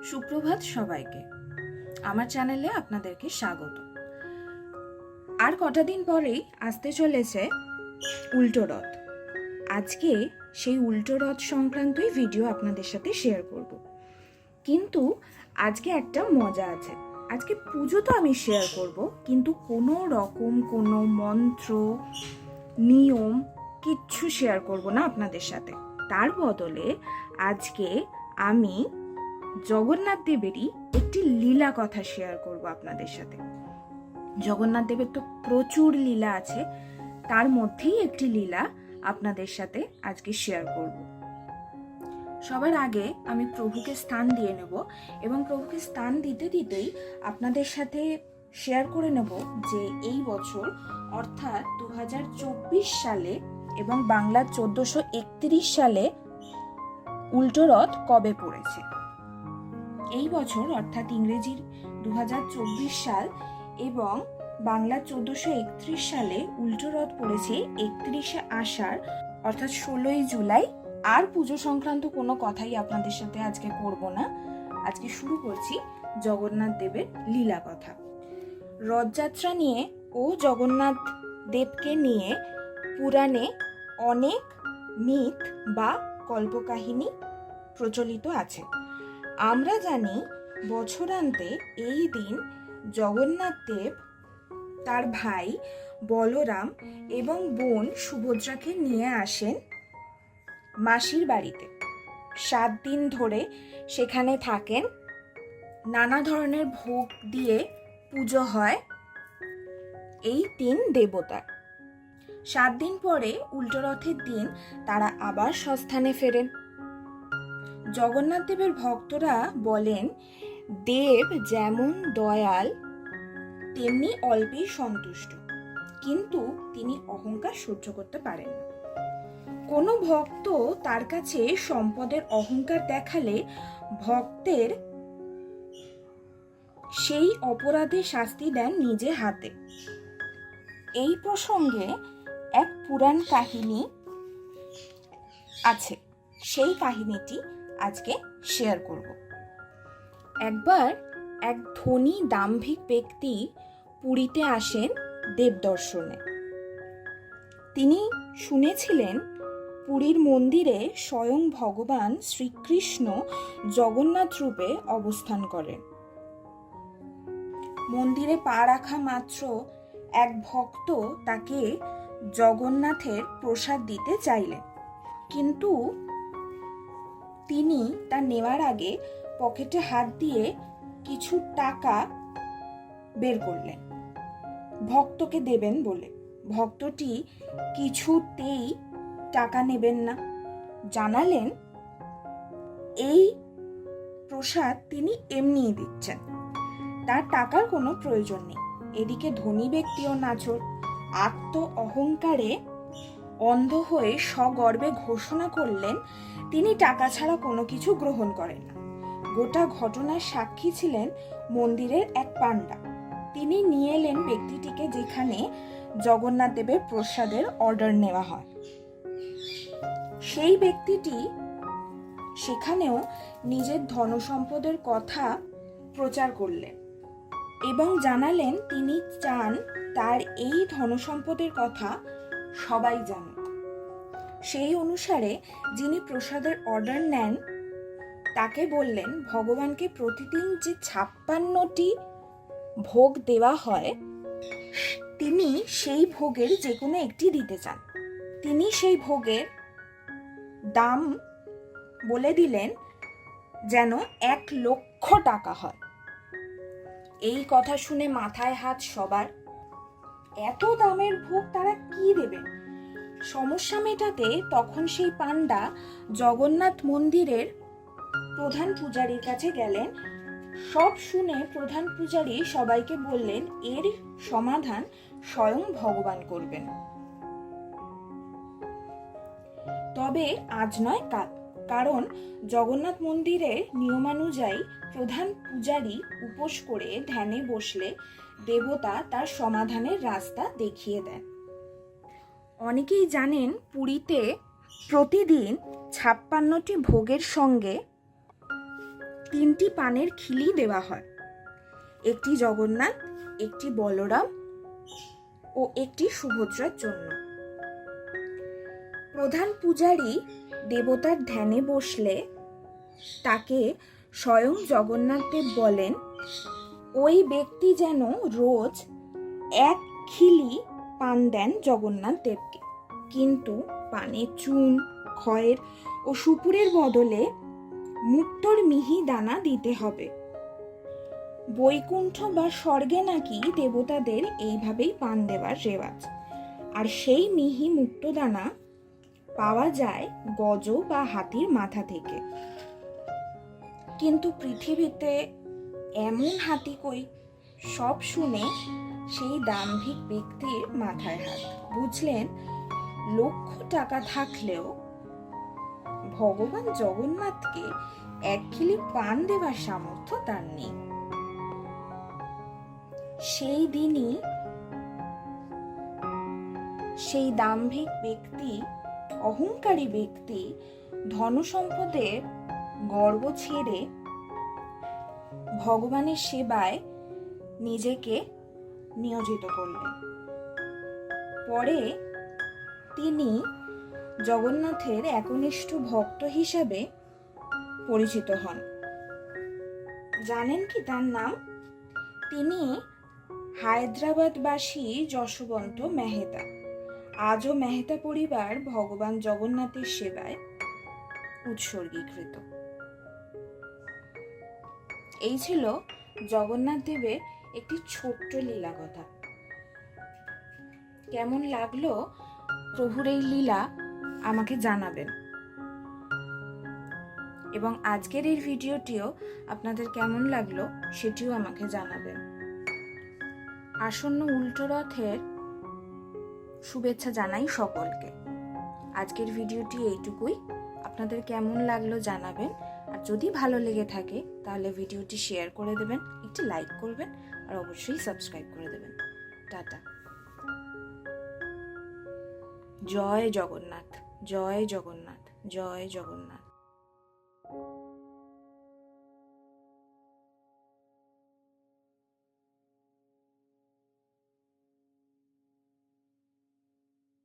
সুপ্রভাত সবাইকে। আমার চ্যানেলে আপনাদেরকে স্বাগত। আর কটা দিন পরেই আসতে চলেছে উল্টো রথ। আজকে সেই উল্টো রথ সংক্রান্তই ভিডিও আপনাদের সাথে শেয়ার করব। কিন্তু আজকে একটা মজা আছে। আজকে পুজো তো আমি শেয়ার করব, কিন্তু কোনো রকম কোনো মন্ত্র নিয়ম কিচ্ছু শেয়ার করব না আপনাদের সাথে। তার বদলে আজকে আমি জগন্নাথ দেবেরই একটি লীলা কথা শেয়ার করব আপনাদের সাথে। জগন্নাথ দেবের তো প্রচুর লীলা আছে, তার মধ্যেই একটি লীলা আপনাদের সাথে আজকে শেয়ার করব। সবার আগে আমি প্রভুকে স্থান দিয়ে নেব এবং প্রভুকে স্থান দিতে দিতেই আপনাদের সাথে শেয়ার করে নেব যে এই বছর অর্থাৎ 2024 সালে এবং বাংলার 1431 সালে উল্টো রথ কবে পড়েছে। এই বছর অর্থাৎ ইংরেজির 2024 সাল এবং বাংলার 1431 সালে উল্টো রথ পড়েছে 31শে আষাঢ় অর্থাৎ 16ই জুলাই। আর পুজো সংক্রান্ত কোনো কথাই আপনাদের সাথে আজকে করব না। আজকে শুরু করছি জগন্নাথ দেবের লীলা কথা। রথযাত্রা নিয়ে ও জগন্নাথ দেবকে নিয়ে পুরাণে অনেক মিথ বা কল্পকাহিনী প্রচলিত আছে। আমরা জানি বছরান্তে এই দিন জগন্নাথ দেব তার ভাই বলরাম এবং বোন সুভদ্রাকে নিয়ে আসেন মাসির বাড়িতে। 7 দিন ধরে সেখানে থাকেন, নানা ধরনের ভোগ দিয়ে পুজো হয় এই 3 দেবতার। 7 দিন পরে উল্টো রথের দিন তারা আবার স্বস্থানে ফেরেন। জগন্নাথ দেবের ভক্তরা বলেন, দেব যেমন দয়াল তেমনি অল্পেই সন্তুষ্ট, কিন্তু তিনি অহংকার সহ্য করতে পারেন না। কোনো ভক্ত তার কাছে সম্পদের অহংকার দেখালে ভক্তের সেই অপরাধে শাস্তি দেন নিজে হাতে। এই প্রসঙ্গে এক পুরাণ কাহিনী আছে, সেই কাহিনীটি আজকে শেয়ার করব। একবার এক ধনী দাম্ভিক ব্যক্তি পুরীতে আসেন দেব দর্শনে। তিনি শুনেছিলেন পুরীর মন্দিরে স্বয়ং ভগবান শ্রীকৃষ্ণ জগন্নাথ রূপে অবস্থান করেন। মন্দিরে পা রাখা মাত্র এক ভক্ত তাকে জগন্নাথের প্রসাদ দিতে চাইলেন, কিন্তু তিনি তা নেওয়ার আগে পকেটে হাত দিয়ে কিছু টাকা বের করলেন ভক্তকে দেবেন বলে। ভক্তটি কিছুতেই টাকা নেবেন না, জানালেন এই প্রসাদ তিনি এমনিই দিচ্ছেন, তার টাকার কোনো প্রয়োজন নেই। এদিকে ধনী ব্যক্তিও নাছোড়, আত্ম অহংকারে অন্ধ হয়ে সগর্বে ঘোষণা করলেন তিনি টাকা ছাড়া কোনো কিছু গ্রহণ করেন না। গোটা ঘটনার সাক্ষী ছিলেন মন্দিরের এক পান্ডা। তিনি নিয়ে এলেন ব্যক্তিটিকে যেখানে জগন্নাথ দেবের প্রসাদের অর্ডার নেওয়া হয়। সেই ব্যক্তিটি সেখানেও নিজের ধনসম্পদের কথা প্রচার করলেন এবং জানালেন তিনি চান তার এই ধনসম্পদের কথা সবাই জানুক। সেই অনুসারে যিনি প্রসাদের অর্ডার নেন তাকে বললেন ভগবানকে প্রতিদিন যে 56টি ভোগ দেওয়া হয় তিনি সেই ভোগের যে কোনো একটি দিতে চান। তিনি সেই ভোগের দাম বলে দিলেন যেন 1,00,000 টাকা হয়। এই কথা শুনে মাথায় হাত সবার। এত দামের ভোগ তারা কি দেবেন? সমস্যা মেটাতে তখন সেই পান্ডা জগন্নাথ মন্দিরের প্রধান পূজারীর কাছে গেলেন। সব শুনে প্রধান পূজারী সবাইকে বললেন এর সমাধান স্বয়ং ভগবান করবেন, তবে আজ নয় কাল। কারণ জগন্নাথ মন্দিরের নিয়মানুযায়ী প্রধান পূজারী উপোস করে ধ্যানে বসলে দেবতা তার সমাধানের রাস্তা দেখিয়ে দেন। অনেকেই জানেন পুরীতে প্রতিদিন 56টি ভোগের সঙ্গে 3টি পানের খিলি দেওয়া হয়, একটি জগন্নাথ, একটি বলরাম ও একটি সুভদ্রার জন্য। প্রধান পূজারী দেবতার ধ্যানে বসলে তাকে স্বয়ং জগন্নাথ দেব বলেন ওই ব্যক্তি যেন রোজ 1 খিলি পান দেন জগন্নাথ দেবকে, কিন্তু পানে চুন, খয়ের ও সুপুরের বদলে মুক্তোর মিহি দানা দিতে হবে। বৈকুণ্ঠ বা স্বর্গে নাকি দেবতাদের এইভাবেই পান দেওয়ার রেওয়াজ, আর সেই মিহি মুক্তোদানা পাওয়া যায় গজ বা হাতির মাথা থেকে। কিন্তু পৃথিবীতে এমন হাতি কই? সব শুনে সেই দাম্ভিক ব্যক্তির মাথায় হাত। বুঝলেন, লক্ষ টাকা থাকলেও ভগবান জগন্নাথকে 1 খিলি পান দেওয়ার সামর্থ্য তার নেই। সেই দিনই সেই দাম্ভিক ব্যক্তি, অহংকারী ব্যক্তি ধনসম্পদের গর্ব ছেড়ে ভগবানের সেবায় নিজেকে নিয়োজিত করলেন। পরে তিনি জগন্নাথের একনিষ্ঠ ভক্ত হিসেবে পরিচিত হন। জানেন কি তার নাম? তিনি হায়দ্রাবাদবাসী যশবন্ত মেহতা। আজও মেহতা পরিবার ভগবান জগন্নাথের সেবায় উৎসর্গীকৃত। এই ছিল জগন্নাথ দেবের একটি ছোট্ট লীলা কথা। কেমন লাগলো প্রভুর এই লীলা আমাকে জানাবেন, এবং আজকের এই ভিডিওটিও আপনাদের কেমন লাগলো সেটিও আমাকে জানাবেন। আসন্ন উল্টো রথের শুভেচ্ছা জানাই সকলকে। আজকের ভিডিওটি এইটুকুই। আপনাদের কেমন লাগলো জানাবেন, আর যদি ভালো লেগে থাকে তাহলে ভিডিওটি শেয়ার করে দেবেন, একটি লাইক করবেন, আর অবশ্যই সাবস্ক্রাইব করে দেবেন। টাটা। জয় জগন্নাথ, জয় জগন্নাথ, জয় জগন্নাথ।